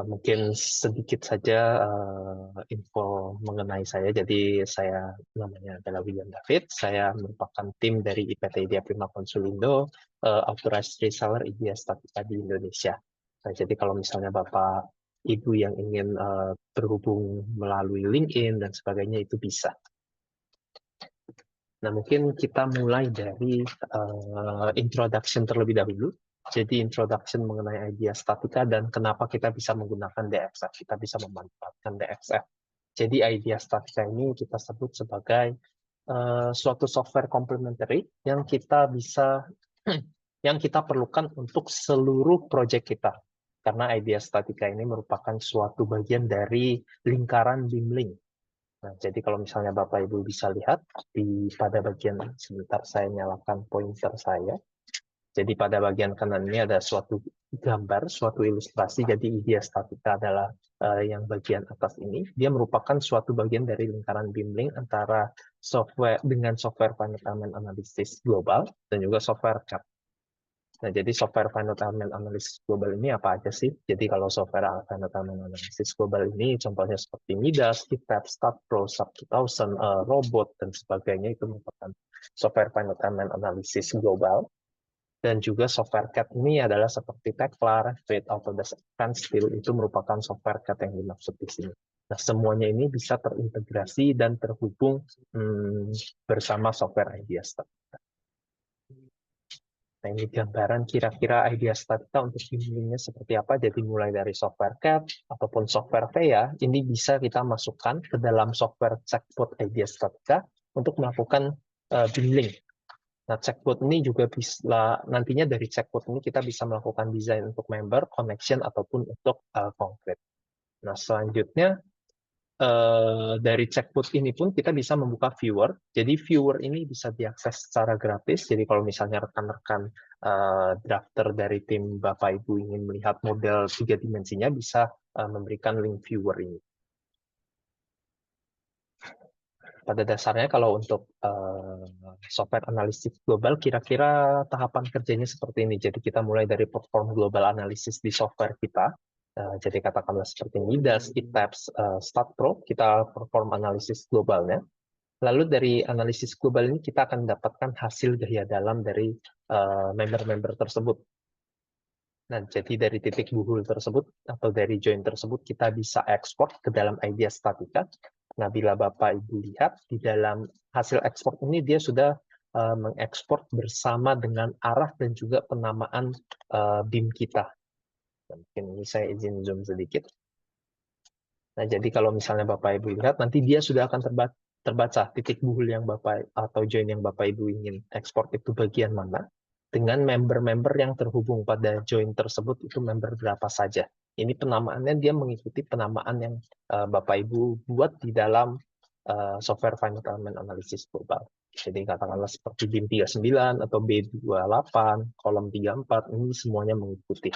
Mungkin sedikit saja info mengenai saya. Jadi saya namanya adalah William David. Saya merupakan tim dari IPT Idea Prima Konsulindo, authorized reseller Idea Statika di Indonesia. Nah, jadi kalau misalnya Bapak Ibu yang ingin berhubung melalui LinkedIn dan sebagainya itu bisa. Nah, mungkin kita mulai dari introduction terlebih dahulu. Jadi introduction mengenai idea statika dan kenapa kita bisa menggunakan DXF, kita bisa memanfaatkan DXF. Jadi idea statika ini kita sebut sebagai suatu software complementary yang kita bisa yang kita perlukan untuk seluruh project kita. Karena idea statika ini merupakan suatu bagian dari lingkaran BIM-Link. Nah, jadi kalau misalnya Bapak Ibu bisa lihat pada bagian sebentar saya nyalakan pointer saya. Jadi pada bagian kanan ini ada suatu gambar, suatu ilustrasi. Jadi idea statika adalah yang bagian atas ini. Dia merupakan suatu bagian dari lingkaran BIM-Link antara software dengan software finite element analysis global dan juga software CAD. Nah, jadi software finite element analysis global ini apa aja sih? Jadi kalau software finite element analysis global ini contohnya seperti Midas, GitLab, StatPro, SAP 2000, Robot, dan sebagainya itu merupakan software finite element analysis global. Dan juga software CAD ini adalah seperti Tekla, Revit, Autodesk Advanced Steel, itu merupakan software CAD yang dimaksud di sini. Nah, semuanya ini bisa terintegrasi dan terhubung bersama software IdeaStat. Nah, ini gambaran kira-kira idea statika untuk BIM-nya seperti apa. Jadi mulai dari software CAD ataupun software VEA, ini bisa kita masukkan ke dalam software checkboard idea statika untuk melakukan BIM-link. Nah, checkboard ini juga bisa, nantinya dari checkboard ini kita bisa melakukan desain untuk member, connection, ataupun untuk concrete. Nah, selanjutnya dari checkboard ini pun kita bisa membuka viewer. Jadi viewer ini bisa diakses secara gratis. Jadi kalau misalnya rekan-rekan drafter dari tim Bapak Ibu ingin melihat model 3 dimensinya, bisa memberikan link viewer ini. Pada dasarnya kalau untuk software analisis global, kira-kira tahapan kerjanya seperti ini. Jadi kita mulai dari perform global analysis di software kita. Jadi katakanlah seperti Midas, GitLab, StatPro, kita perform analisis globalnya. Lalu dari analisis global ini kita akan mendapatkan hasil gaya dalam dari member-member tersebut. Nah, jadi dari titik buhul tersebut atau dari join tersebut kita bisa ekspor ke dalam idea statika. Nah, bila Bapak Ibu lihat di dalam hasil ekspor ini dia sudah mengekspor bersama dengan arah dan juga penamaan BIM kita. Mungkin ini saya izin zoom sedikit. Nah, jadi kalau misalnya Bapak Ibu lihat, nanti dia sudah akan terbaca titik buhul yang Bapak atau join yang Bapak Ibu ingin ekspor itu bagian mana, dengan member-member yang terhubung pada join tersebut itu member berapa saja. Ini penamaannya dia mengikuti penamaan yang Bapak Ibu buat di dalam software finite element analysis global. Jadi katakanlah seperti BIM 39 atau B28, kolom 34, ini semuanya mengikuti.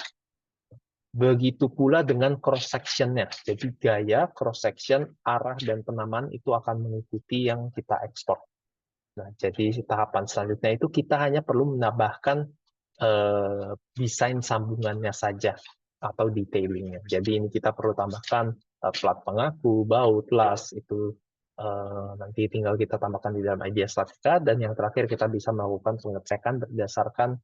Begitu pula dengan cross sectionnya. Jadi gaya, cross section, arah dan penamaan itu akan mengikuti yang kita ekspor. Nah, jadi tahapan selanjutnya itu kita hanya perlu menambahkan desain sambungannya saja atau detailingnya. Jadi ini kita perlu tambahkan plat pengaku, baut, las itu nanti tinggal kita tambahkan di dalam idea statika, dan yang terakhir kita bisa melakukan pengecekan berdasarkan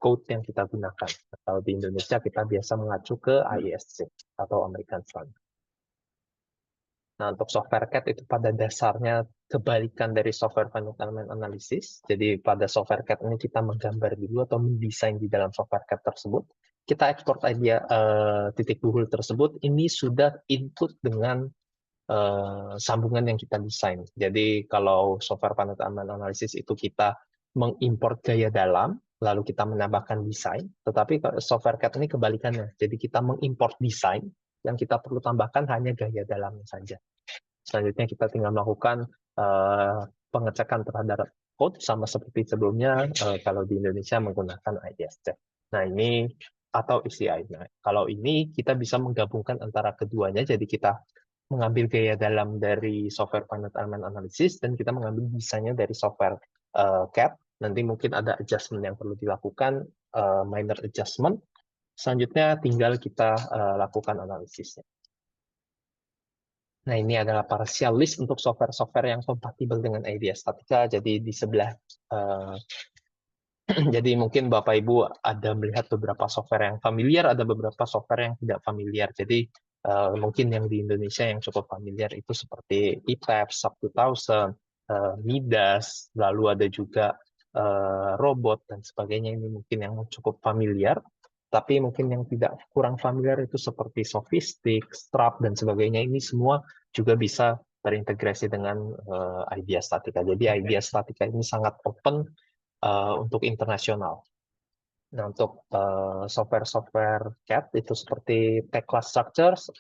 code yang kita gunakan. Atau di Indonesia kita biasa mengacu ke AISC atau American Standard. Nah, untuk software CAD itu pada dasarnya kebalikan dari software finite element analysis. Jadi pada software CAD ini kita menggambar dulu atau mendesain di dalam software CAD tersebut. Kita ekspor idea titik buhul tersebut, ini sudah input dengan sambungan yang kita desain. Jadi kalau software finite element analysis itu kita mengimport gaya dalam, lalu kita menambahkan desain. Tetapi software CAD ini kebalikannya. Jadi kita mengimport desain, yang kita perlu tambahkan hanya gaya dalamnya saja. Selanjutnya kita tinggal melakukan pengecekan terhadap code sama seperti sebelumnya kalau di Indonesia menggunakan IDS-Check. Nah, ini atau ECI. Nah, kalau ini kita bisa menggabungkan antara keduanya, jadi kita mengambil gaya dalam dari software finite element analysis dan kita mengambil desainnya dari software CAD. Nanti mungkin ada adjustment yang perlu dilakukan, minor adjustment. Selanjutnya tinggal kita lakukan analisisnya. Nah, ini adalah partial list untuk software-software yang kompatibel dengan IDEA Statica. Jadi di sebelah jadi mungkin Bapak Ibu ada melihat beberapa software yang familiar, ada beberapa software yang tidak familiar. Jadi mungkin yang di Indonesia yang cukup familiar itu seperti ETAP, SAP 2000, Midas, lalu ada juga robot dan sebagainya. Ini mungkin yang cukup familiar. Tapi mungkin yang tidak kurang familiar itu seperti Sofistic, Strap, dan sebagainya. Ini semua juga bisa terintegrasi dengan IDEA Statica. Jadi IDEA Statica ini sangat open untuk internasional. Nah, untuk software-software CAD itu seperti Tecla Structures,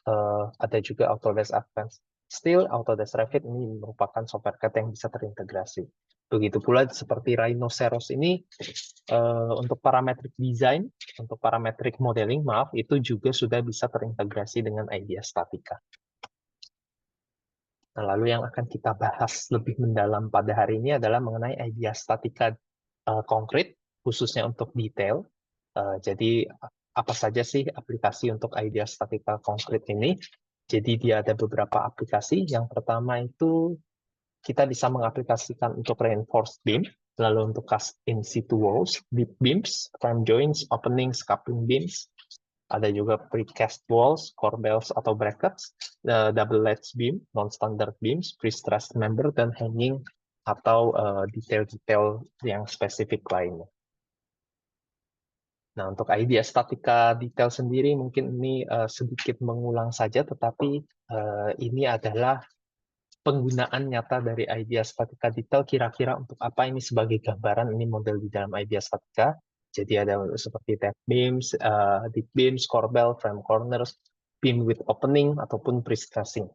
ada juga Autodesk Advanced Steel, Autodesk Revit, ini merupakan software CAD yang bisa terintegrasi. Begitu pula seperti Rhinoceros ini, untuk parametric design, untuk parametric modeling, maaf, itu juga sudah bisa terintegrasi dengan IDEA Statica. Nah, lalu yang akan kita bahas lebih mendalam pada hari ini adalah mengenai IDEA Statica konkret, khususnya untuk detail. Jadi apa saja sih aplikasi untuk IDEA Statica konkret ini? Jadi dia ada beberapa aplikasi. Yang pertama itu kita bisa mengaplikasikan untuk reinforced beam, lalu untuk cast in situ walls, deep beams, frame joints, openings, coupling beams. Ada juga precast walls, corbels atau brackets, double ledge beam, non-standard beams, pre-stressed member, dan hanging atau detail-detail yang spesifik lainnya. Nah, untuk IDEA Statica detail sendiri mungkin ini sedikit mengulang saja, tetapi ini adalah penggunaan nyata dari IDEA Statica detail kira-kira untuk apa ini sebagai gambaran ini model di dalam IDEA Statica. Jadi ada seperti tab beams, deep beams, corbel, frame corners, beam with opening ataupun pre-stressing.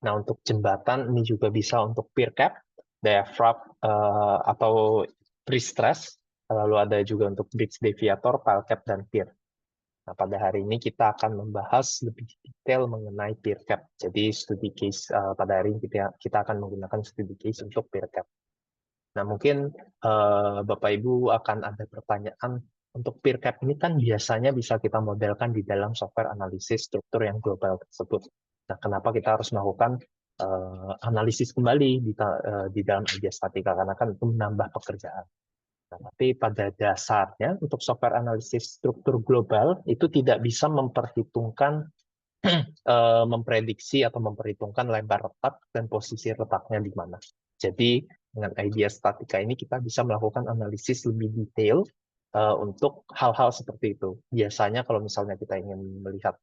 Nah, untuk jembatan ini juga bisa untuk pier cap, diaphragm atau pre-stress. Lalu ada juga untuk bridge deviator, pile cap, dan pier. Nah, pada hari ini kita akan membahas lebih detail mengenai peer cap. Jadi studi case pada hari ini kita akan menggunakan studi case untuk peer cap. Nah, mungkin Bapak Ibu akan ada pertanyaan untuk peer cap ini kan biasanya bisa kita modelkan di dalam software analisis struktur yang global tersebut. Nah, kenapa kita harus melakukan analisis kembali di dalam IDEA Statica karena kan itu menambah pekerjaan. Nah, tapi pada dasarnya untuk software analisis struktur global itu tidak bisa memperhitungkan memprediksi atau memperhitungkan lebar retak dan posisi retaknya di mana. Jadi dengan IDEA Statica ini kita bisa melakukan analisis lebih detail untuk hal-hal seperti itu. Biasanya kalau misalnya kita ingin melihat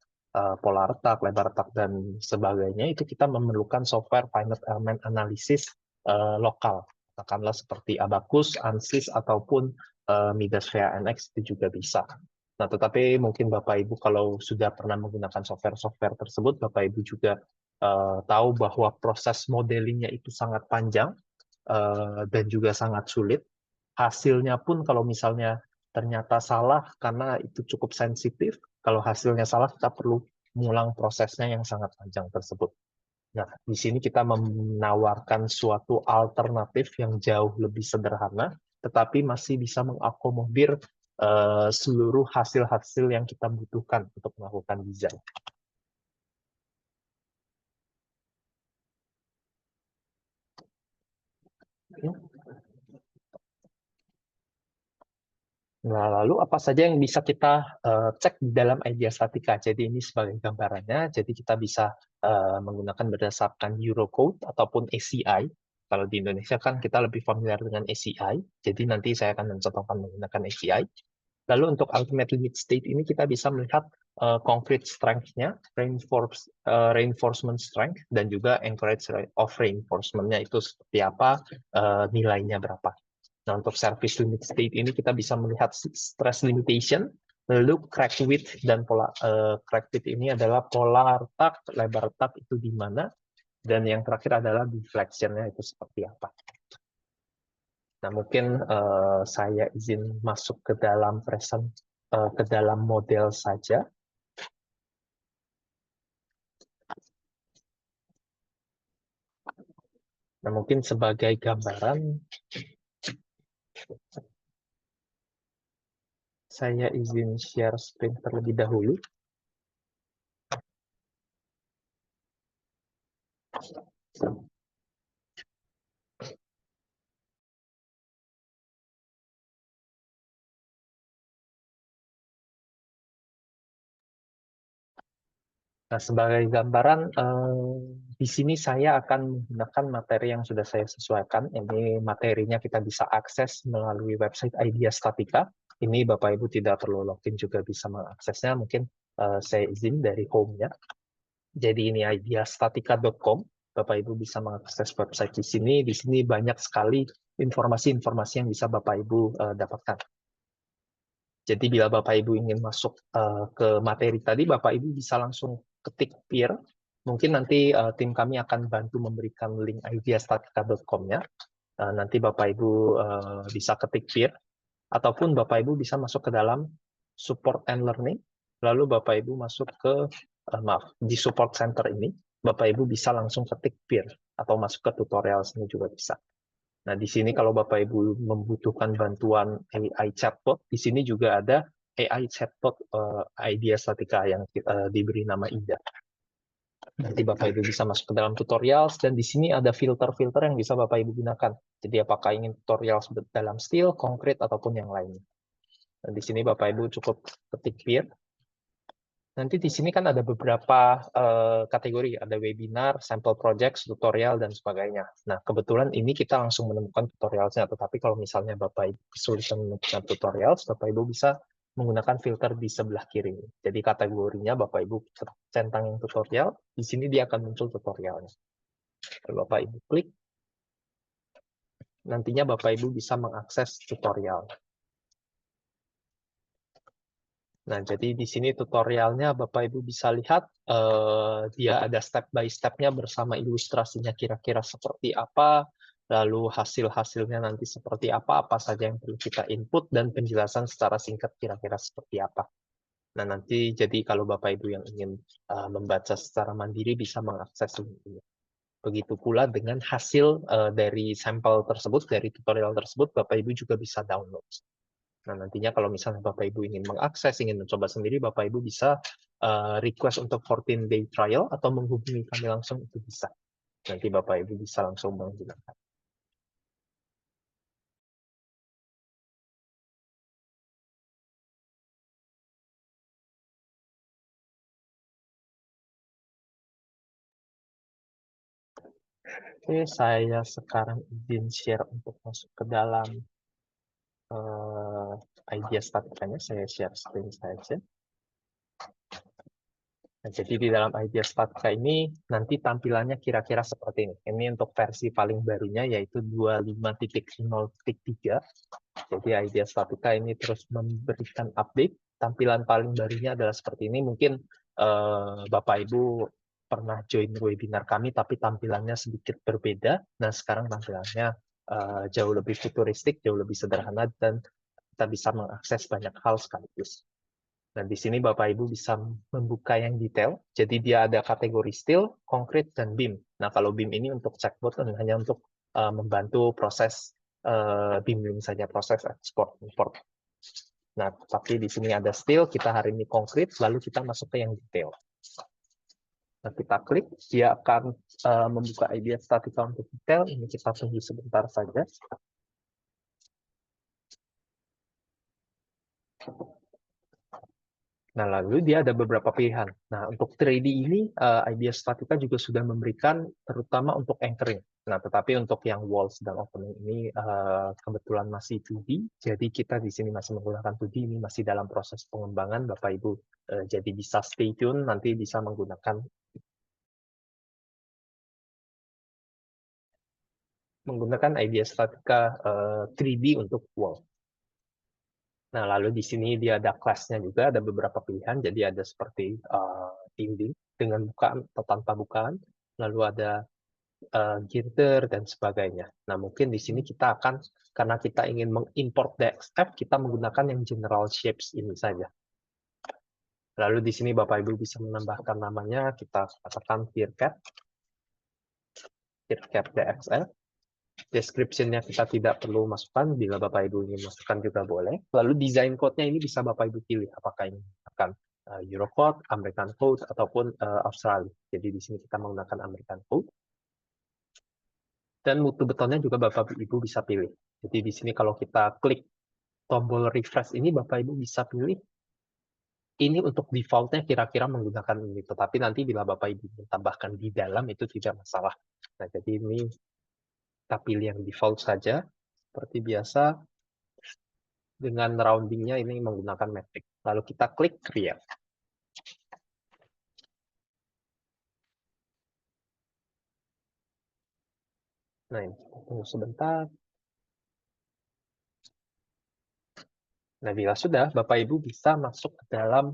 pola retak, lebar retak dan sebagainya itu kita memerlukan software finite element analysis lokal. Katakanlah seperti Abacus, ANSYS ataupun Midas VANX itu juga bisa. Nah, tetapi mungkin Bapak Ibu kalau sudah pernah menggunakan software-software tersebut, Bapak Ibu juga tahu bahwa proses modelingnya itu sangat panjang dan juga sangat sulit. Hasilnya pun kalau misalnya ternyata salah karena itu cukup sensitif, kalau hasilnya salah kita perlu mengulang prosesnya yang sangat panjang tersebut. Nah, di sini kita menawarkan suatu alternatif yang jauh lebih sederhana, tetapi masih bisa mengakomodir seluruh hasil-hasil yang kita butuhkan untuk melakukan desain. Nah, lalu apa saja yang bisa kita cek di dalam IDEA Statica? Jadi ini sebagai gambarannya, jadi kita bisa menggunakan berdasarkan Eurocode ataupun ACI. Kalau di Indonesia kan kita lebih familiar dengan ACI, jadi nanti saya akan mencontohkan menggunakan ACI. Lalu untuk ultimate limit state ini kita bisa melihat concrete strength-nya, reinforcement strength, dan juga anchorage of reinforcement-nya itu seperti apa, nilainya berapa. Nah, untuk service limit state ini kita bisa melihat stress limitation, lalu crack width, dan pola crack width ini adalah pola retak, lebar retak itu di mana, dan yang terakhir adalah deflection-nya itu seperti apa. Nah, mungkin saya izin masuk ke dalam ke dalam model saja. Nah, mungkin sebagai gambaran, Saya izin share screen terlebih dahulu. Nah, sebagai gambaran, di sini saya akan menggunakan materi yang sudah saya sesuaikan. Ini materinya kita bisa akses melalui website Idea Statica. Ini Bapak Ibu tidak perlu login juga bisa mengaksesnya. Mungkin saya izin dari home-nya. Jadi ini ideastatica.com. Bapak Ibu bisa mengakses website di sini. Di sini banyak sekali informasi-informasi yang bisa Bapak Ibu dapatkan. Jadi bila Bapak Ibu ingin masuk ke materi tadi, Bapak Ibu bisa langsung ketik peer. Mungkin nanti tim kami akan bantu memberikan link ideastatica.com-nya. Nanti Bapak Ibu bisa ketik peer, ataupun Bapak Ibu bisa masuk ke dalam support and learning. Lalu Bapak Ibu masuk ke, maaf, di support center ini, Bapak Ibu bisa langsung ketik peer, atau masuk ke tutorial sini juga bisa. Nah, di sini kalau Bapak Ibu membutuhkan bantuan AI chatbot, di sini juga ada AI chatbot Idea Statica yang diberi nama Ida. Nanti Bapak Ibu bisa masuk ke dalam tutorial, dan di sini ada filter-filter yang bisa Bapak Ibu gunakan. Jadi apakah ingin tutorial dalam style, konkret, ataupun yang lainnya. Dan di sini Bapak Ibu cukup ketik peer. Nanti di sini kan ada beberapa kategori, ada webinar, sampel project, tutorial, dan sebagainya. Nah, kebetulan ini kita langsung menemukan tutorialnya, tetapi kalau misalnya Bapak Ibu kesulitan menemukan tutorial, Bapak Ibu bisa menggunakan filter di sebelah kiri. Jadi kategorinya Bapak Ibu centang yang tutorial, di sini dia akan muncul tutorialnya. Kalau Bapak Ibu klik, nantinya Bapak Ibu bisa mengakses tutorial. Nah, jadi di sini tutorialnya Bapak Ibu bisa lihat, dia ada step by step-nya bersama ilustrasinya kira-kira seperti apa, lalu hasil-hasilnya nanti seperti apa saja yang perlu kita input, dan penjelasan secara singkat kira-kira seperti apa. Nah, nanti jadi kalau Bapak Ibu yang ingin membaca secara mandiri bisa mengakses ini. Begitu pula dengan hasil dari sampel tersebut, dari tutorial tersebut, Bapak Ibu juga bisa download. Nah, nantinya kalau misalnya Bapak Ibu ingin mengakses, ingin mencoba sendiri, Bapak Ibu bisa request untuk 14-day trial atau menghubungi kami langsung, itu bisa. Nanti Bapak Ibu bisa langsung menggunakan. Oke, saya sekarang izin share untuk masuk ke dalam Idea Statica-nya. Saya share screen saja. Nah, jadi di dalam Idea Statica ini nanti tampilannya kira-kira seperti ini. Ini untuk versi paling barunya, yaitu 25.0.3. Jadi Idea Statica ini terus memberikan update. Tampilan paling barunya adalah seperti ini. Mungkin Bapak Ibu pernah join webinar kami, tapi tampilannya sedikit berbeda. Nah, sekarang tampilannya jauh lebih futuristik, jauh lebih sederhana, dan kita bisa mengakses banyak hal sekaligus. Nah, di sini Bapak Ibu bisa membuka yang detail. Jadi dia ada kategori still, konkret, dan BIM. Nah, kalau BIM ini untuk chatbot hanya untuk membantu proses BIM saja, proses ekspor import. Nah, tapi di sini ada still, kita hari ini konkret, lalu kita masuk ke yang detail. Nah, kita klik, dia akan membuka Idea Statica untuk detail. Ini kita tunggu sebentar saja. Nah, lalu dia ada beberapa pilihan. Nah, untuk 3D ini, Idea Statica juga sudah memberikan, terutama untuk anchoring. Nah, tetapi untuk yang walls dan opening ini kebetulan masih 2D, jadi kita di sini masih menggunakan 2D, ini masih dalam proses pengembangan, Bapak Ibu. Jadi bisa stay tune, nanti bisa menggunakan Idea Statica 3D untuk wall. Nah, lalu di sini dia ada kelasnya juga, ada beberapa pilihan. Jadi ada seperti building dengan bukaan atau tanpa bukaan, lalu ada girder dan sebagainya. Nah, mungkin di sini kita akan, karena kita ingin mengimport DXF, kita menggunakan yang general shapes ini saja. Lalu di sini Bapak Ibu bisa menambahkan namanya, kita katakan TIRCAP DXF. Description-nya kita tidak perlu masukkan, bila Bapak Ibu ingin masukkan juga boleh. Lalu design code-nya ini bisa Bapak Ibu pilih, apakah ini akan Eurocode, American Code, ataupun Australia. Jadi di sini kita menggunakan American Code. Dan mutu betonnya juga Bapak Ibu bisa pilih. Jadi di sini kalau kita klik tombol refresh ini, Bapak Ibu bisa pilih ini untuk default-nya kira-kira menggunakan ini. Tetapi nanti bila Bapak Ibu tambahkan di dalam itu tidak masalah. Nah, jadi ini kita pilih yang default saja. Seperti biasa, dengan roundingnya ini menggunakan metrik. Lalu kita klik create. Nah, ini, tunggu sebentar. Nah, bila sudah, Bapak Ibu bisa masuk ke dalam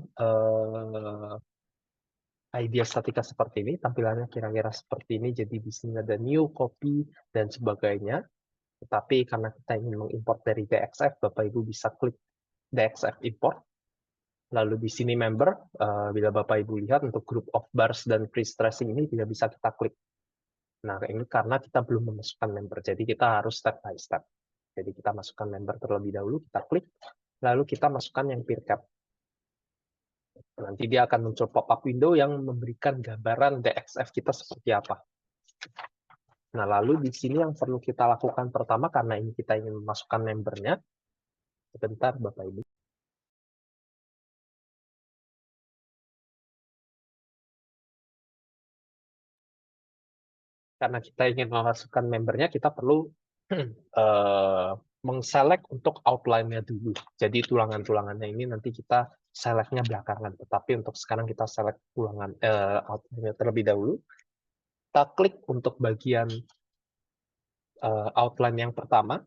idea statika seperti ini. Tampilannya kira-kira seperti ini. Jadi di sini ada new, copy, dan sebagainya. Tetapi karena kita ingin mengimport dari DXF, Bapak Ibu bisa klik DXF import. Lalu di sini member, bila Bapak Ibu lihat untuk group of bars dan pre-stressing ini tidak bisa kita klik. Nah, ini karena kita belum memasukkan member, jadi kita harus step by step. Jadi kita masukkan member terlebih dahulu, kita klik, lalu kita masukkan yang peer cap. Nanti dia akan muncul pop-up window yang memberikan gambaran DXF kita seperti apa. Nah, lalu di sini yang perlu kita lakukan pertama, karena ini kita ingin memasukkan membernya, sebentar Bapak Ibu. Karena kita ingin memasukkan membernya, kita perlu mengselect untuk outline-nya dulu. Jadi tulangan-tulangannya ini nanti kita select-nya belakangan. Tetapi untuk sekarang kita select tulangan outline-nya terlebih dahulu. Kita klik untuk bagian outline yang pertama.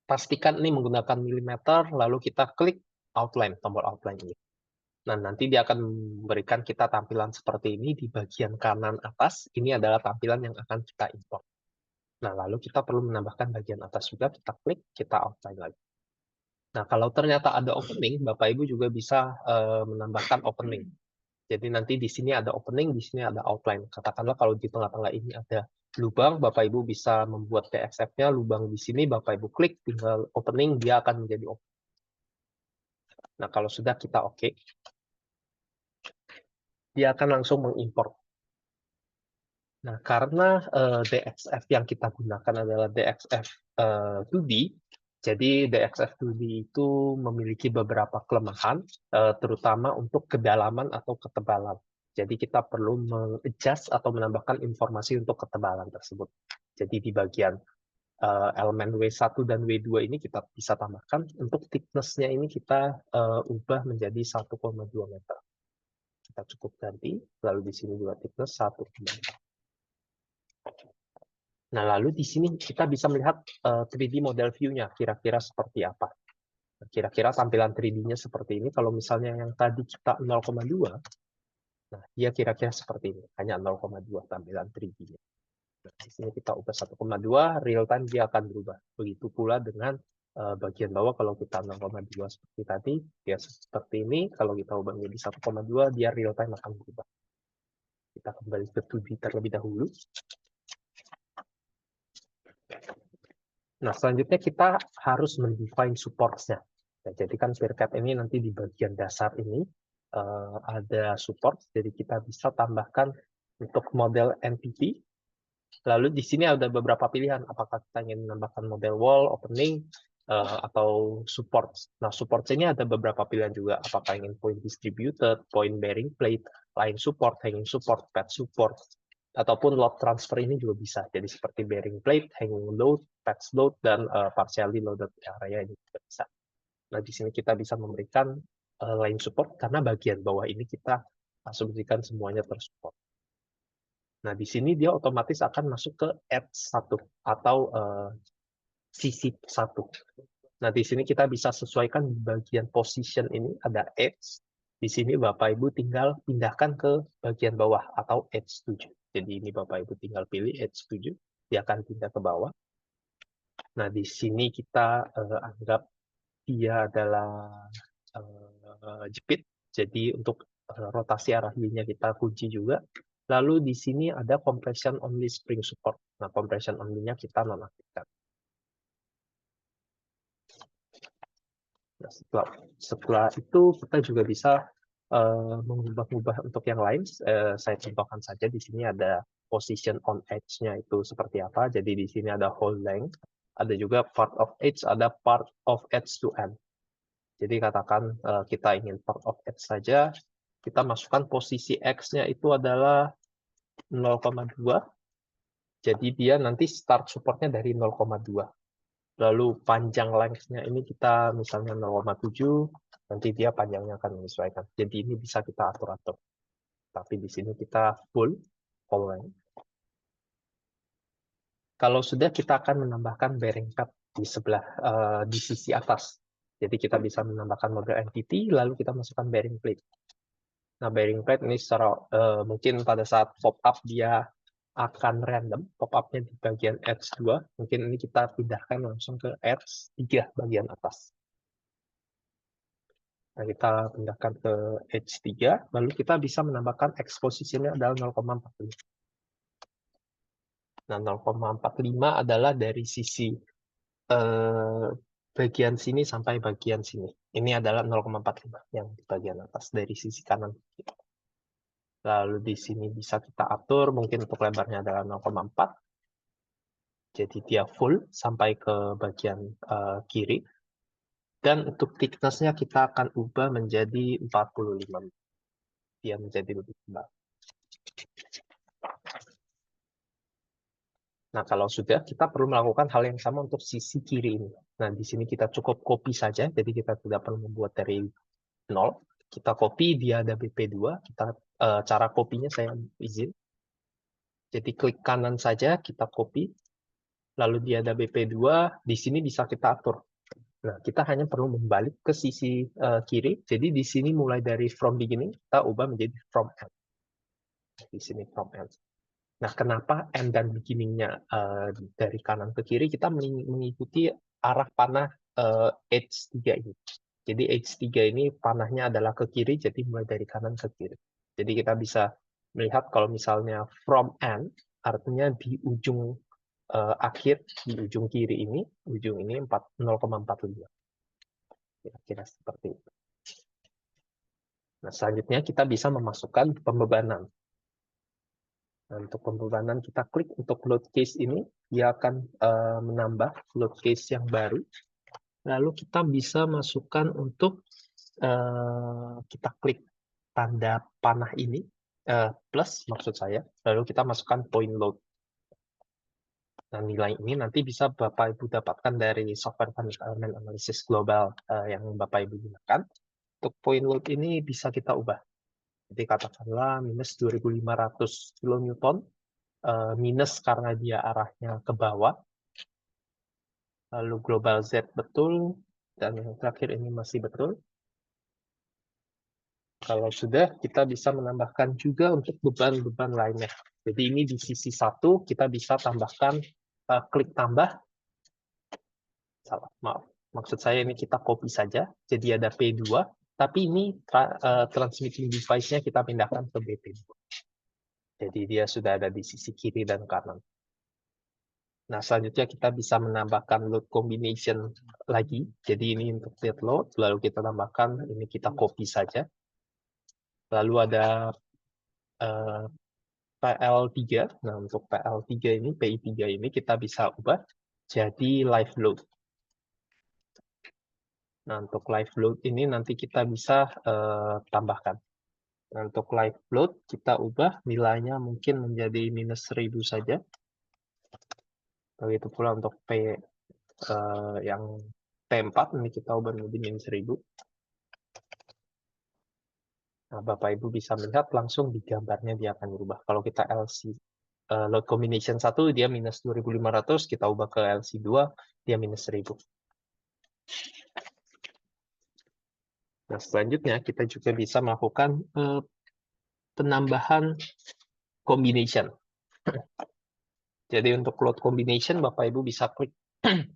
Pastikan ini menggunakan milimeter, lalu kita klik outline, tombol outline ini. Nah, nanti dia akan memberikan kita tampilan seperti ini di bagian kanan atas. Ini adalah tampilan yang akan kita import. Nah, lalu kita perlu menambahkan bagian atas juga, kita klik, kita outline lagi. Nah, kalau ternyata ada opening, Bapak Ibu juga bisa menambahkan opening. Jadi nanti di sini ada opening, di sini ada outline. Katakanlah kalau di tengah-tengah ini ada lubang, Bapak Ibu bisa membuat DXF-nya lubang di sini, Bapak Ibu klik, tinggal opening, dia akan menjadi opening. Nah, kalau sudah kita oke, dia akan langsung mengimport. Nah, karena DXF yang kita gunakan adalah DXF 2D, jadi DXF 2D itu memiliki beberapa kelemahan, terutama untuk kedalaman atau ketebalan. Jadi kita perlu mengadjust atau menambahkan informasi untuk ketebalan tersebut. Jadi di bagian elemen W1 dan W2 ini kita bisa tambahkan, untuk thickness-nya ini kita ubah menjadi 1,2 meter. Kita cukup ganti, lalu di sini juga thickness 1,2 meter. Nah, lalu di sini kita bisa melihat 3D model view-nya, kira-kira seperti apa. Kira-kira tampilan 3D-nya seperti ini. Kalau misalnya yang tadi kita 0,2, nah dia kira-kira seperti ini. Hanya 0,2 tampilan 3D-nya. Nah, di sini kita ubah 1,2, real time dia akan berubah. Begitu pula dengan bagian bawah, kalau kita 0,2 seperti tadi, dia seperti ini. Kalau kita ubah menjadi 1,2, dia real time akan berubah. Kita kembali ke 2D terlebih dahulu. Nah, selanjutnya kita harus mendefine support-nya. Nah, jadi kan PeerCAD ini nanti di bagian dasar ini ada support, jadi kita bisa tambahkan untuk model entity. Lalu di sini ada beberapa pilihan, apakah kita ingin menambahkan model wall, opening, atau support. Nah, support ini ada beberapa pilihan juga, apakah ingin point distributed, point bearing plate, line support, hanging support, pad support, ataupun load transfer ini juga bisa. Jadi seperti bearing plate, hanging load, patch load, dan partially loaded area ini juga bisa. Nah, di sini kita bisa memberikan line support karena bagian bawah ini kita asumsikan semuanya tersupport. Nah, di sini dia otomatis akan masuk ke edge 1 atau sisi 1. Nah, di sini kita bisa sesuaikan di bagian position ini ada edge. Di sini Bapak Ibu tinggal pindahkan ke bagian bawah atau edge 7. Jadi ini Bapak Ibu tinggal pilih edge 7, dia akan pindah ke bawah. Nah, di sini kita anggap dia adalah jepit. Jadi untuk rotasi arah Y-nya kita kunci juga. Lalu di sini ada compression only spring support. Nah, compression only-nya kita nonaktifkan. Nah, setelah itu kita juga bisa mengubah-ubah untuk yang lain. Saya contohkan saja di sini ada position on edge-nya itu seperti apa. Jadi di sini ada whole length, ada juga part of edge, ada part of edge to end. Jadi katakan kita ingin part of edge saja, kita masukkan posisi X-nya itu adalah 0,2. Jadi dia nanti start supportnya dari 0,2. Lalu panjang length-nya ini kita misalnya 0,7, nanti dia panjangnya akan menyesuaikan. Jadi ini bisa kita atur-atur. Tapi di sini kita full length. Kalau sudah, kita akan menambahkan bearing pad di sebelah di sisi atas. Jadi kita bisa menambahkan model entity, lalu kita masukkan bearing plate. Nah, bearing plate ini secara mungkin pada saat pop up dia akan random, pop-up-nya di bagian edge 2, mungkin ini kita pindahkan langsung ke edge 3 bagian atas. Nah, kita pindahkan ke edge 3, lalu kita bisa menambahkan exposition-nya adalah 0,45. Nah, 0,45 adalah dari sisi bagian sini sampai bagian sini. Ini adalah 0,45 yang di bagian atas dari sisi kanan. Lalu di sini bisa kita atur, mungkin untuk lebarnya adalah 0,4. Jadi dia full sampai ke bagian kiri. Dan untuk thickness-nya kita akan ubah menjadi 45. Dia menjadi lebih tebal. Nah, kalau sudah, kita perlu melakukan hal yang sama untuk sisi kiri ini. Nah, di sini kita cukup copy saja, jadi kita tidak perlu membuat dari 0. Kita copy, dia ada BP2. Cara copy-nya saya izin. Jadi klik kanan saja, kita copy. Lalu dia ada BP2, di sini bisa kita atur. Nah, kita hanya perlu membalik ke sisi kiri. Jadi di sini mulai dari from beginning, kita ubah menjadi from end. Di sini from end. Nah, kenapa end dan beginning-nya dari kanan ke kiri? Kita mengikuti arah panah edge 3 ini. Jadi edge 3 ini panahnya adalah ke kiri, jadi mulai dari kanan ke kiri. Jadi kita bisa melihat kalau misalnya from end, artinya di ujung akhir, di ujung kiri ini, ujung ini 0,45. Kira-kira seperti itu. Nah, selanjutnya kita bisa memasukkan pembebanan. Nah, untuk pembebanan kita klik untuk load case ini, dia akan menambah load case yang baru. Lalu kita bisa masukkan untuk kita klik tanda panah ini, plus maksud saya, lalu kita masukkan point load. Nah, nilai ini nanti bisa Bapak Ibu dapatkan dari software Finance Element Analysis Global yang Bapak Ibu gunakan. Untuk point load ini bisa kita ubah. Jadi katakanlah minus 2.500 kN, minus karena dia arahnya ke bawah, lalu global Z betul, dan yang terakhir ini masih betul. Kalau sudah, kita bisa menambahkan juga untuk beban-beban lainnya. Jadi ini di sisi 1, kita bisa tambahkan klik tambah. Salah, maaf. Maksud saya ini kita copy saja, jadi ada P2, tapi ini transmitting device-nya kita pindahkan ke BP2. Jadi dia sudah ada di sisi kiri dan kanan. Nah, selanjutnya kita bisa menambahkan load combination lagi. Jadi ini untuk net load, lalu kita tambahkan, ini kita copy saja. Lalu ada PL3. Nah, untuk PL3 ini, PI3 ini kita bisa ubah jadi live load. Nah, untuk live load ini nanti kita bisa tambahkan. Nah, untuk live load kita ubah nilainya mungkin menjadi minus 1000 saja. Begitu pula untuk P yang P4 ini kita ubah menjadi minus 1000. Nah, Bapak Ibu bisa melihat langsung di gambarnya dia akan berubah. Kalau kita LC load combination 1 dia minus 2.500, kita ubah ke LC 2 dia minus 1000. Nah, selanjutnya kita juga bisa melakukan penambahan combination. Jadi untuk load combination, Bapak Ibu bisa klik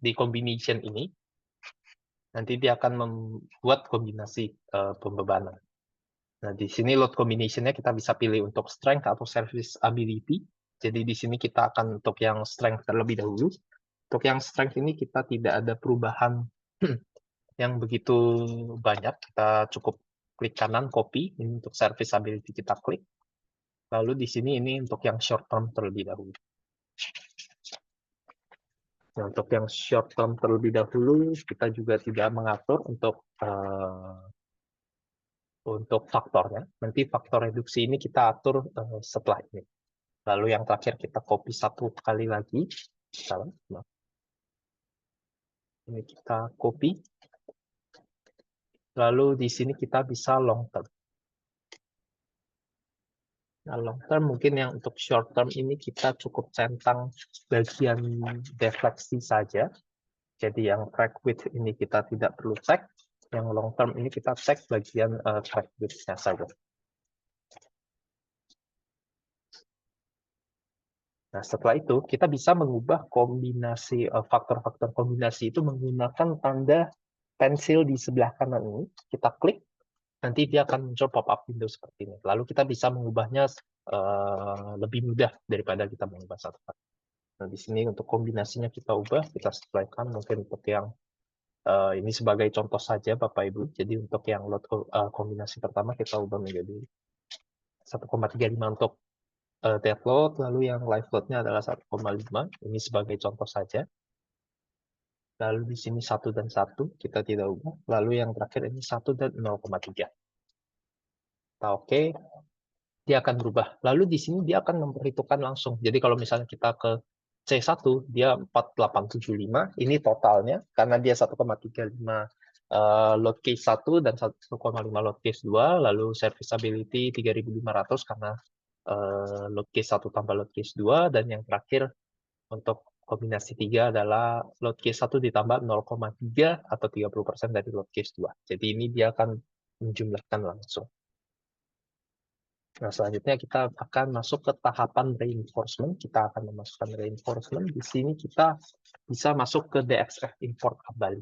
di combination ini. Nanti dia akan membuat kombinasi pembebanan. Nah, di sini load combination-nya kita bisa pilih untuk strength atau serviceability. Jadi di sini kita akan untuk yang strength terlebih dahulu. Untuk yang strength ini kita tidak ada perubahan yang begitu banyak. Kita cukup klik kanan copy. Ini untuk serviceability kita klik. Lalu di sini ini untuk yang short term terlebih dahulu. Nah, untuk yang short term terlebih dahulu kita juga tidak mengatur untuk faktornya. Nanti faktor reduksi ini kita atur setelah ini. Lalu yang terakhir kita copy satu kali lagi. Ini kita copy. Lalu di sini kita bisa long term. Nah, long term mungkin yang untuk short term ini kita cukup centang bagian defleksi saja. Jadi yang track width ini kita tidak perlu cek. Yang long term ini kita cek bagian track width-nya saja. Nah, setelah itu kita bisa mengubah kombinasi faktor-faktor kombinasi itu menggunakan tanda pensil di sebelah kanan ini. Kita klik, nanti dia akan muncul pop-up window seperti ini. Lalu kita bisa mengubahnya lebih mudah daripada kita mengubah satu-satu. Nah, di sini untuk kombinasinya kita ubah, kita sesuaikan mungkin untuk yang ini sebagai contoh saja Bapak Ibu. Jadi untuk yang load kombinasi pertama kita ubah menjadi 1,35 untuk dead load, lalu yang live load-nya adalah 1,5. Ini sebagai contoh saja. Lalu di sini 1 dan 1 kita tidak ubah. Lalu yang terakhir ini 1 dan 0,3. Kita oke, dia akan berubah. Lalu di sini dia akan memperhitungkan langsung. Jadi kalau misalnya kita ke C1, dia 4875, ini totalnya, karena dia 1,35 load case 1 dan 1,5 load case 2, lalu serviceability 3500 karena load case 1 tambah load case 2, dan yang terakhir untuk kombinasi 3 adalah load case 1 ditambah 0,3 atau 30% dari load case 2. Jadi ini dia akan menjumlahkan langsung. Nah, selanjutnya kita akan masuk ke tahapan reinforcement. Kita akan memasukkan reinforcement. Di sini kita bisa masuk ke DXF import kembali.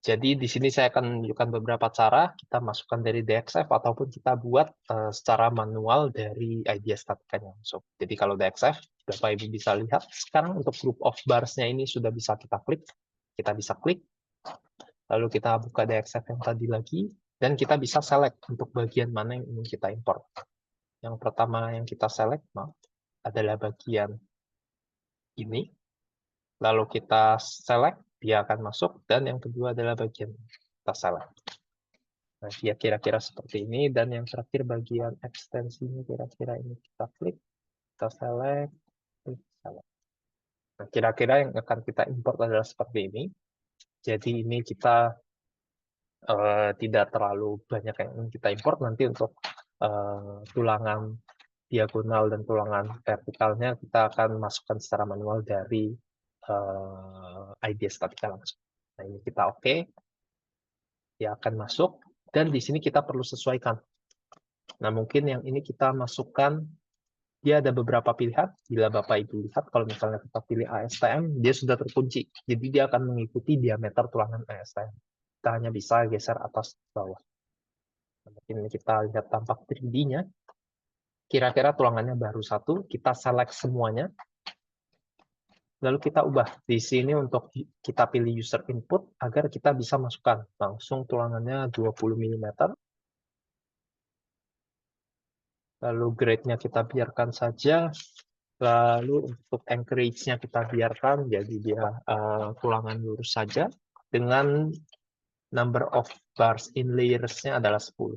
Jadi di sini saya akan menunjukkan beberapa cara kita masukkan dari DXF ataupun kita buat secara manual dari idea statikanya langsung. Jadi kalau DXF, Bapak Ibu bisa lihat sekarang untuk group of bars-nya ini sudah bisa kita klik. Kita bisa klik. Lalu kita buka DXF yang tadi lagi dan kita bisa select untuk bagian mana yang ingin kita import. Yang pertama yang kita select adalah bagian ini. Lalu kita select, dia akan masuk. Dan yang kedua adalah bagian kita select. Nah, dia kira-kira seperti ini. Dan yang terakhir bagian ekstensinya kira-kira ini kita klik, kita select, select. Nah, kira-kira yang akan kita import adalah seperti ini. Jadi ini kita tidak terlalu banyak yang ingin kita import. Nanti untuk tulangan diagonal dan tulangan vertikalnya kita akan masukkan secara manual dari idea statika langsung. Nah, ini kita oke. Dia akan masuk. Dan di sini kita perlu sesuaikan. Nah, mungkin yang ini kita masukkan, dia ada beberapa pilihan. Bila Bapak Ibu lihat, kalau misalnya kita pilih ASTM, dia sudah terkunci. Jadi dia akan mengikuti diameter tulangan ASTM. Kita hanya bisa geser atas bawah. Mungkin kita lihat tampak 3D-nya. Kira-kira tulangannya baru satu. Kita select semuanya. Lalu kita ubah di sini untuk kita pilih user input agar kita bisa masukkan langsung tulangannya 20 mm. Lalu grade-nya kita biarkan saja. Lalu untuk anchorage-nya kita biarkan jadi dia tulangan lurus saja dengan number of bars in layers-nya adalah 10.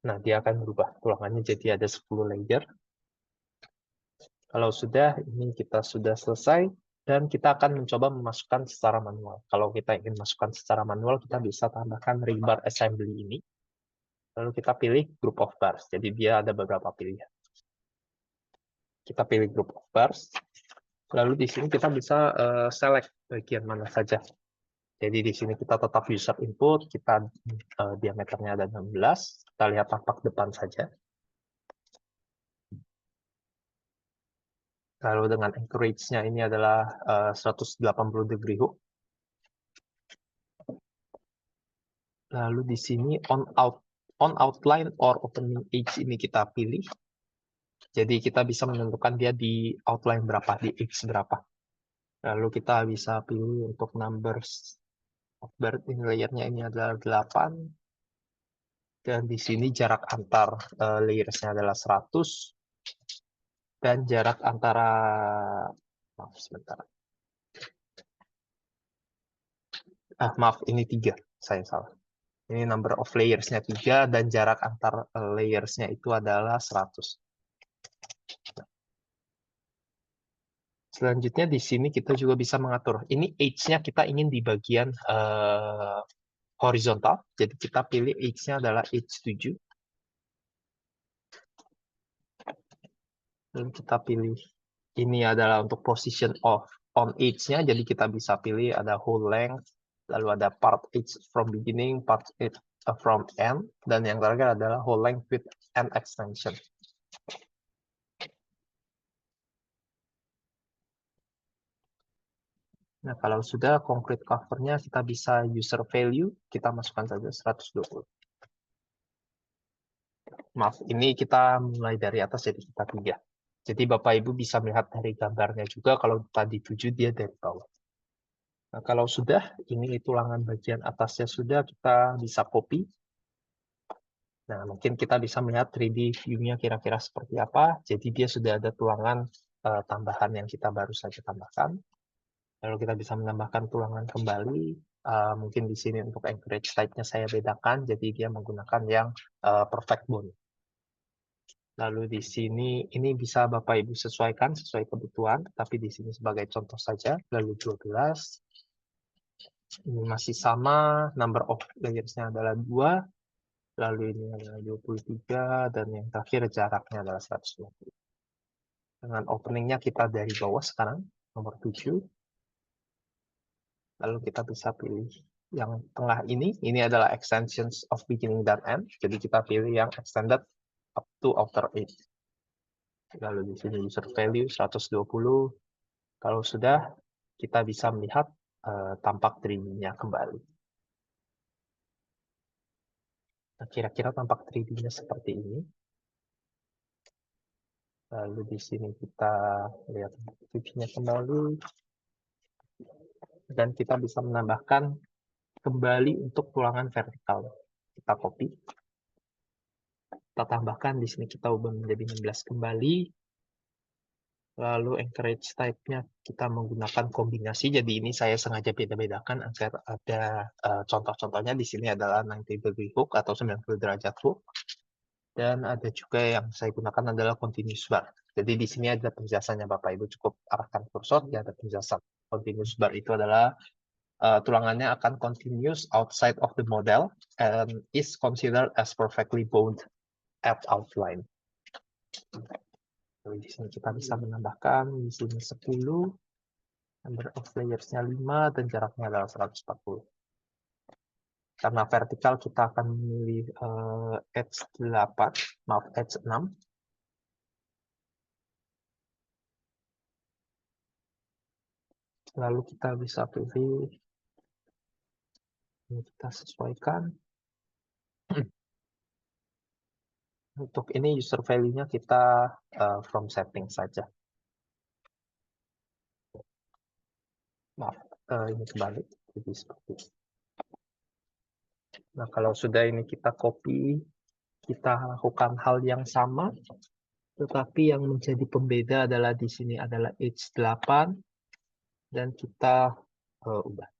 Nah, dia akan berubah tulangannya jadi ada 10 layer. Kalau sudah, ini kita sudah selesai, dan kita akan mencoba memasukkan secara manual. Kalau kita ingin masukkan secara manual, kita bisa tambahkan rebar assembly ini. Lalu kita pilih group of bars. Jadi dia ada beberapa pilihan. Kita pilih group of bars. Lalu di sini kita bisa select bagian mana saja. Jadi di sini kita tetap user input, kita diameternya ada 16. Kita lihat tampak depan saja. Lalu dengan anchorage-nya ini adalah 180 degree hook. Lalu di sini on outline or opening edge ini kita pilih. Jadi kita bisa menentukan dia di outline berapa, di edge berapa. Lalu kita bisa pilih untuk numbers of birth in layernya ini adalah 8. Dan di sini jarak antar layersnya adalah 100. Dan jarak antara, maaf sebentar. Maaf, ini 3, saya salah. Ini number of layers-nya 3 dan jarak antar layers-nya itu adalah 100. Selanjutnya di sini kita juga bisa mengatur. Ini edge-nya kita ingin di bagian horizontal. Jadi kita pilih edge-nya adalah edge 7. Lalu kita pilih ini adalah untuk position of on edge-nya. Jadi kita bisa pilih ada whole length, lalu ada part edge from beginning, part edge from end, dan yang terakhir adalah whole length with end extension. Nah, kalau sudah concrete cover-nya, kita bisa user value, kita masukkan saja 120. Maaf, ini kita mulai dari atas jadi kita 3. Jadi Bapak Ibu bisa melihat dari gambarnya juga, kalau tadi 7 dia dari bawah. Nah, kalau sudah, ini tulangan bagian atasnya sudah, kita bisa copy. Nah, mungkin kita bisa melihat 3D view-nya kira-kira seperti apa. Jadi dia sudah ada tulangan tambahan yang kita baru saja tambahkan. Lalu kita bisa menambahkan tulangan kembali. Mungkin di sini untuk anchorage type-nya saya bedakan, jadi dia menggunakan yang perfect bone. Lalu di sini ini bisa Bapak Ibu sesuaikan sesuai kebutuhan, tapi di sini sebagai contoh saja. Lalu 12. Ini masih sama, number of layers-nya adalah 2. Lalu ini adalah 23, dan yang terakhir jaraknya adalah 120. Dengan opening-nya kita dari bawah sekarang, nomor 7. Lalu kita bisa pilih yang tengah ini adalah extensions of beginning dan end. Jadi kita pilih yang extended up to outer edge. Lalu di sini user value 120. Kalau sudah, kita bisa melihat tampak 3D-nya kembali. Nah, kira-kira tampak 3D-nya seperti ini. Lalu di sini kita lihat 3D-nya kembali. Dan kita bisa menambahkan kembali untuk tulangan vertikal. Kita copy. Kita tambahkan di sini kita ubah menjadi 16 kembali. Lalu anchorage type-nya kita menggunakan kombinasi. Jadi ini saya sengaja beda-bedakan agar ada contoh-contohnya. Di sini adalah 90 degree hook atau 90 derajat hook. Dan ada juga yang saya gunakan adalah continuous bar. Jadi di sini ada penjelasannya Bapak Ibu, cukup arahkan kursor, ya ada penjelasan. Continuous bar itu adalah tulangannya akan continuous outside of the model and is considered as perfectly bound at outline. Jadi di sini kita bisa menambahkan di sini 10, number of layers-nya 5, dan jaraknya adalah 140. Karena vertikal kita akan memilih edge 8, maaf edge 6. Lalu kita bisa pilih, ini kita sesuaikan. Untuk ini user value-nya kita from setting saja. Maaf, ini kembali. Jadi seperti ini. Nah, kalau sudah ini kita copy, kita lakukan hal yang sama, tetapi yang menjadi pembeda adalah di sini adalah edge 8, dan kita ubah.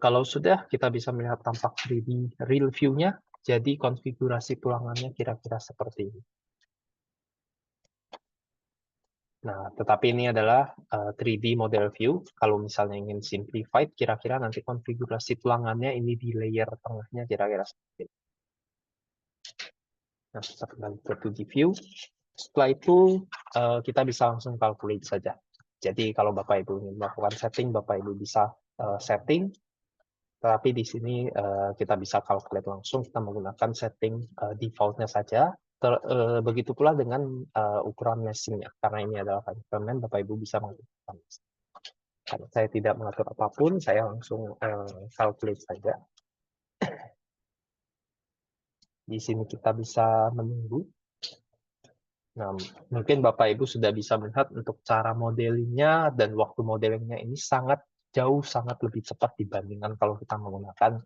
Kalau sudah, kita bisa melihat tampak 3D real view-nya, jadi konfigurasi tulangannya kira-kira seperti ini. Nah, tetapi ini adalah 3D model view. Kalau misalnya ingin simplified, kira-kira nanti konfigurasi tulangannya ini di layer tengahnya kira-kira seperti ini. Nah, kita kembali ke 2D view. Setelah itu, kita bisa langsung calculate saja. Jadi, kalau Bapak Ibu ingin melakukan setting, Bapak Ibu bisa setting. Tetapi di sini kita bisa calculate langsung, kita menggunakan setting default-nya saja. Begitu pula dengan ukuran meshing-nya, karena ini adalah environment, Bapak Ibu bisa menggunakan. Karena saya tidak mengatur apapun, saya langsung calculate saja. Di sini kita bisa menunggu. Nah, mungkin Bapak Ibu sudah bisa melihat untuk cara modelingnya dan waktu modelingnya ini sangat jauh, sangat lebih cepat dibandingkan kalau kita menggunakan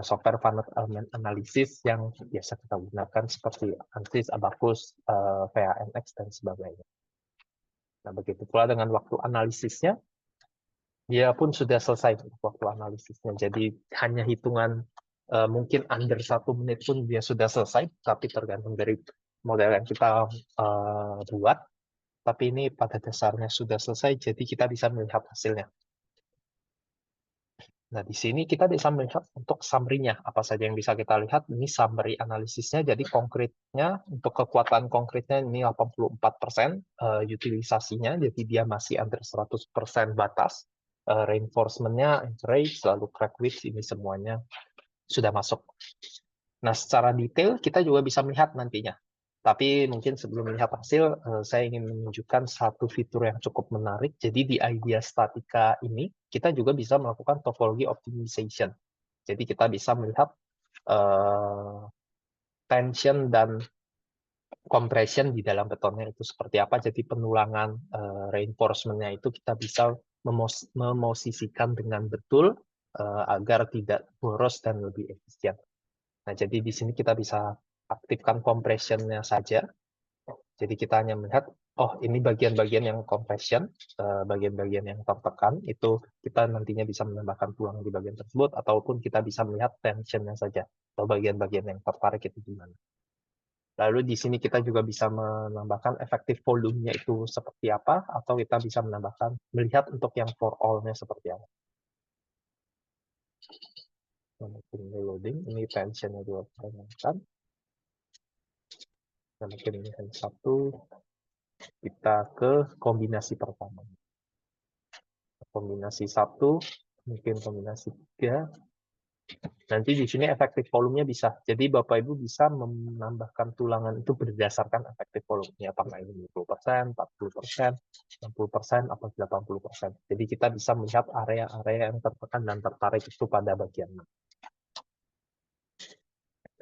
software finite element analysis yang biasa kita gunakan seperti ANSYS, Abacus, VANX, dan sebagainya. Nah, begitu pula dengan waktu analisisnya, dia pun sudah selesai waktu analisisnya. Jadi hanya hitungan mungkin under 1 menit pun dia sudah selesai, tapi tergantung dari model yang kita buat. Tapi ini pada dasarnya sudah selesai, jadi kita bisa melihat hasilnya. Nah, di sini kita bisa melihat untuk summary-nya. Apa saja yang bisa kita lihat, ini summary analisisnya, jadi konkretnya, untuk kekuatan konkretnya ini 84% utilisasinya, jadi dia masih under 100% batas. Reinforcement-nya, encourage, lalu crack width, ini semuanya sudah masuk. Nah, secara detail kita juga bisa melihat nantinya. Tapi mungkin sebelum melihat hasil, saya ingin menunjukkan satu fitur yang cukup menarik. Jadi di Idea Statica ini, kita juga bisa melakukan topology optimization. Jadi kita bisa melihat tension dan compression di dalam betonnya itu seperti apa. Jadi penulangan reinforcement-nya itu kita bisa memosisikan dengan betul agar tidak boros dan lebih efisien. Nah, jadi di sini kita bisa aktifkan compression-nya saja. Jadi kita hanya melihat, oh ini bagian-bagian yang compression, bagian-bagian yang tertekan, itu kita nantinya bisa menambahkan tulang di bagian tersebut, ataupun kita bisa melihat tension-nya saja, atau bagian-bagian yang tertarik itu di mana. Lalu di sini kita juga bisa menambahkan efektif volume-nya itu seperti apa, atau kita bisa menambahkan, melihat untuk yang for all-nya seperti apa. Ini loading, ini tension-nya juga kita tambahkan. Nah, mungkin ini hanya satu. Kita ke kombinasi pertama. Kombinasi 1, mungkin kombinasi 3. Nanti di sini efektif volumenya bisa. Jadi Bapak Ibu bisa menambahkan tulangan itu berdasarkan efektif volumenya. Apakah ini 20%, 40%, 60%, atau 80%. Jadi kita bisa melihat area-area yang tertekan dan tertarik itu pada bagian mana.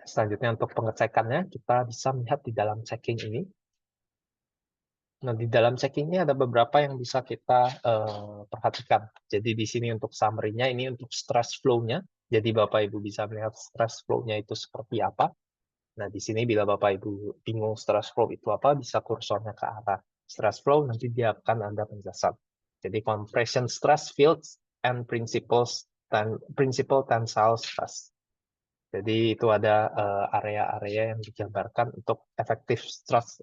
Selanjutnya untuk pengecekannya, kita bisa melihat di dalam checking ini. Nah, di dalam checking ini ada beberapa yang bisa kita perhatikan. Jadi di sini untuk summary-nya, ini untuk stress flow-nya. Jadi Bapak Ibu bisa melihat stress flow-nya itu seperti apa. Nah, di sini bila Bapak Ibu bingung stress flow itu apa, bisa kursornya ke arah stress flow, nanti dia akan ada penjelasan. Jadi compression stress fields and principal tensile stress. Jadi itu ada area-area yang digambarkan untuk efektif stress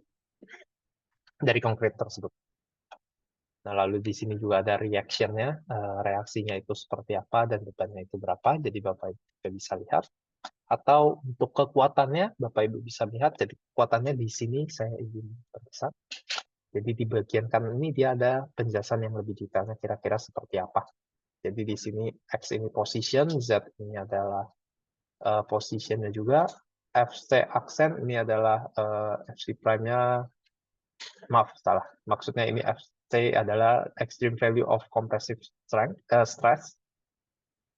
dari konkret tersebut. Nah, lalu di sini juga ada reaction-nya, reaksinya itu seperti apa dan bebannya itu berapa, jadi Bapak Ibu juga bisa lihat. Atau untuk kekuatannya, Bapak Ibu bisa lihat, jadi kekuatannya di sini saya ingin perbesar. Jadi di bagian kanan ini dia ada penjelasan yang lebih detailnya kira-kira seperti apa. Jadi di sini X ini position, Z ini adalah positionnya juga, FC aksen ini adalah FC prime-nya, maaf salah, maksudnya ini FC adalah extreme value of compressive stress.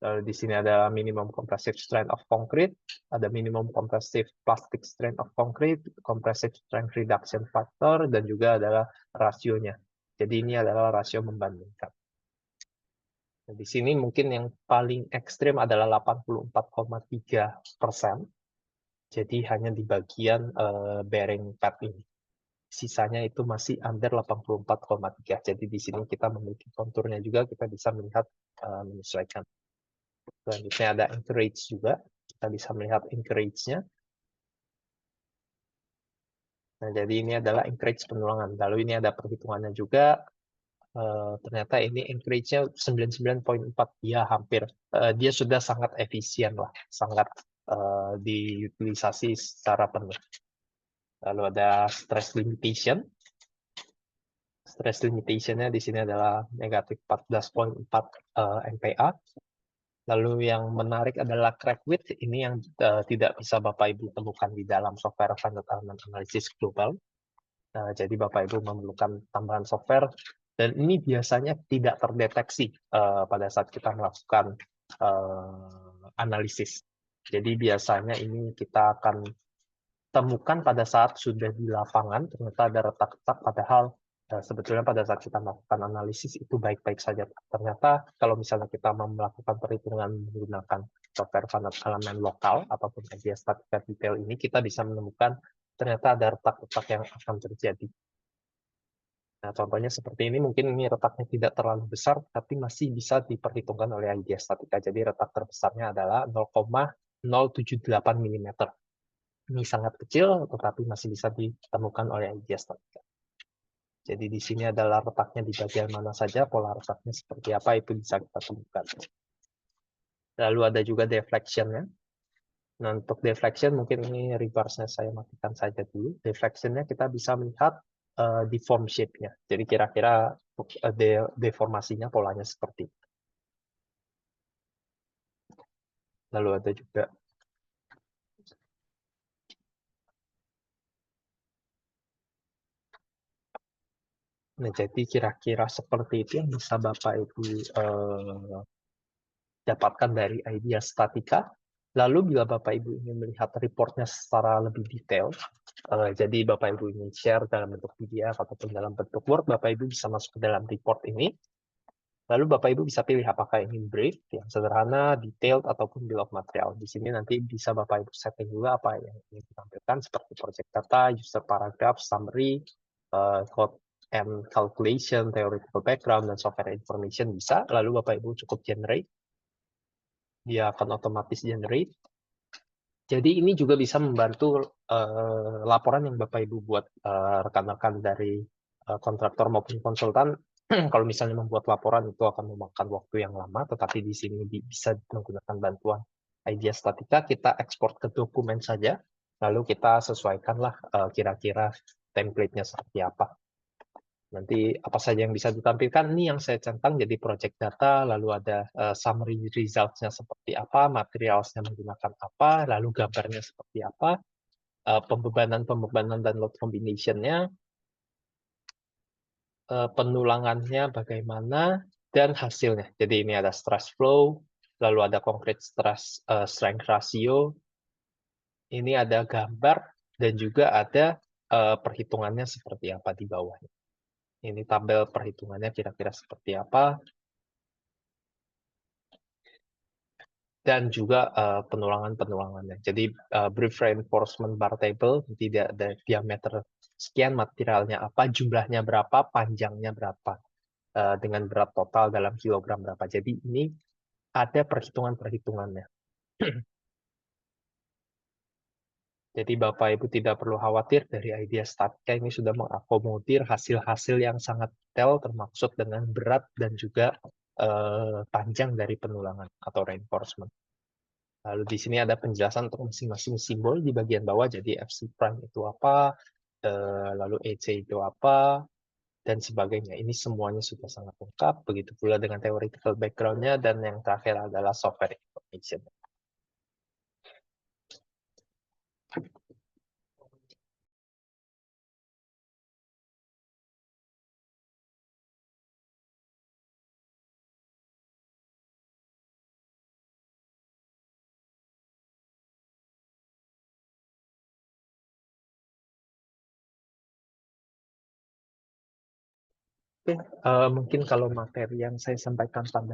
Lalu di sini ada minimum compressive strength of concrete, ada minimum compressive plastic strength of concrete, compressive strength reduction factor, dan juga adalah rasionya. Jadi ini adalah rasio membandingkan. Nah, di sini mungkin yang paling ekstrim adalah 84,3%. Jadi hanya di bagian bearing pad ini. Sisanya itu masih under 84,3. Jadi di sini kita memiliki konturnya juga, kita bisa melihat menyesuaikan. Selanjutnya ada encourage juga. Kita bisa melihat encourage-nya. Nah, jadi ini adalah encourage penulangan. Lalu ini ada perhitungannya juga. Ternyata ini encourage-nya 99,4. Ya, hampir. Dia sudah sangat efisien lah. Sangat diutilisasi secara penuh. Lalu ada stress limitation. Stress limitation-nya di sini adalah negatif 14,4 MPa. Lalu yang menarik adalah crack width, ini yang tidak bisa Bapak Ibu temukan di dalam software finite element analysis global. Jadi Bapak Ibu memerlukan tambahan software Dan ini biasanya tidak terdeteksi pada saat kita melakukan analisis. Jadi biasanya ini kita akan temukan pada saat sudah di lapangan, ternyata ada retak-retak, padahal sebetulnya pada saat kita melakukan analisis itu baik-baik saja. Ternyata kalau misalnya kita melakukan perhitungan menggunakan software finance elemen lokal ataupun media statika detail ini, kita bisa menemukan ternyata ada retak-retak yang akan terjadi. Nah, contohnya seperti ini, mungkin ini retaknya tidak terlalu besar, tapi masih bisa diperhitungkan oleh idea statika. Jadi retak terbesarnya adalah 0,078 mm. Ini sangat kecil, tetapi masih bisa ditemukan oleh idea statika. Jadi di sini adalah retaknya di bagian mana saja, pola retaknya seperti apa, itu bisa kita temukan. Lalu ada juga deflection-nya. Nah, untuk deflection, mungkin ini reverse-nya saya matikan saja dulu. Deflection-nya kita bisa melihat deform shape-nya. Jadi kira-kira deformasinya polanya seperti itu. Lalu ada juga nah, jadi kira-kira seperti itu yang bisa Bapak Ibu dapatkan dari idea statika. Lalu bila Bapak Ibu ingin melihat reportnya secara lebih detail, jadi Bapak Ibu ingin share dalam bentuk PDF ataupun dalam bentuk Word, Bapak Ibu bisa masuk ke dalam report ini. Lalu Bapak Ibu bisa pilih apakah ingin brief, yang sederhana, detailed, ataupun bill of material. Di sini nanti bisa Bapak Ibu setting juga apa yang ingin ditampilkan, seperti project data, user paragraph, summary, code and calculation, theoretical background, dan software information bisa. Lalu Bapak Ibu cukup generate. Dia akan otomatis generate. Jadi ini juga bisa membantu laporan yang Bapak Ibu buat rekan-rekan dari kontraktor maupun konsultan. Kalau misalnya membuat laporan itu akan memakan waktu yang lama, tetapi di sini bisa menggunakan bantuan idea statika, kita ekspor ke dokumen saja, lalu kita sesuaikanlah kira-kira template-nya seperti apa. Nanti apa saja yang bisa ditampilkan, ini yang saya centang jadi project data, lalu ada summary results-nya seperti apa, materials-nya menggunakan apa, lalu gambarnya seperti apa, pembebanan dan load combination-nya, penulangannya bagaimana, dan hasilnya. Jadi ini ada stress flow, lalu ada concrete stress strength ratio, ini ada gambar, dan juga ada perhitungannya seperti apa di bawahnya. Ini tabel perhitungannya kira-kira seperti apa, dan juga penulangannya. Jadi brief reinforcement bar table, tidak ada diameter sekian, materialnya apa, jumlahnya berapa, panjangnya berapa, dengan berat total dalam kilogram berapa. Jadi ini ada perhitungan-perhitungannya. Jadi Bapak Ibu tidak perlu khawatir, dari idea statika ini sudah mengakomodir hasil-hasil yang sangat detail, termasuk dengan berat dan juga panjang dari penulangan atau reinforcement. Lalu di sini ada penjelasan untuk masing-masing simbol di bagian bawah, jadi FC prime itu apa, lalu EC itu apa, dan sebagainya. Ini semuanya sudah sangat lengkap, begitu pula dengan theoretical background-nya, dan yang terakhir adalah software information. Oke, mungkin kalau materi yang saya sampaikan pada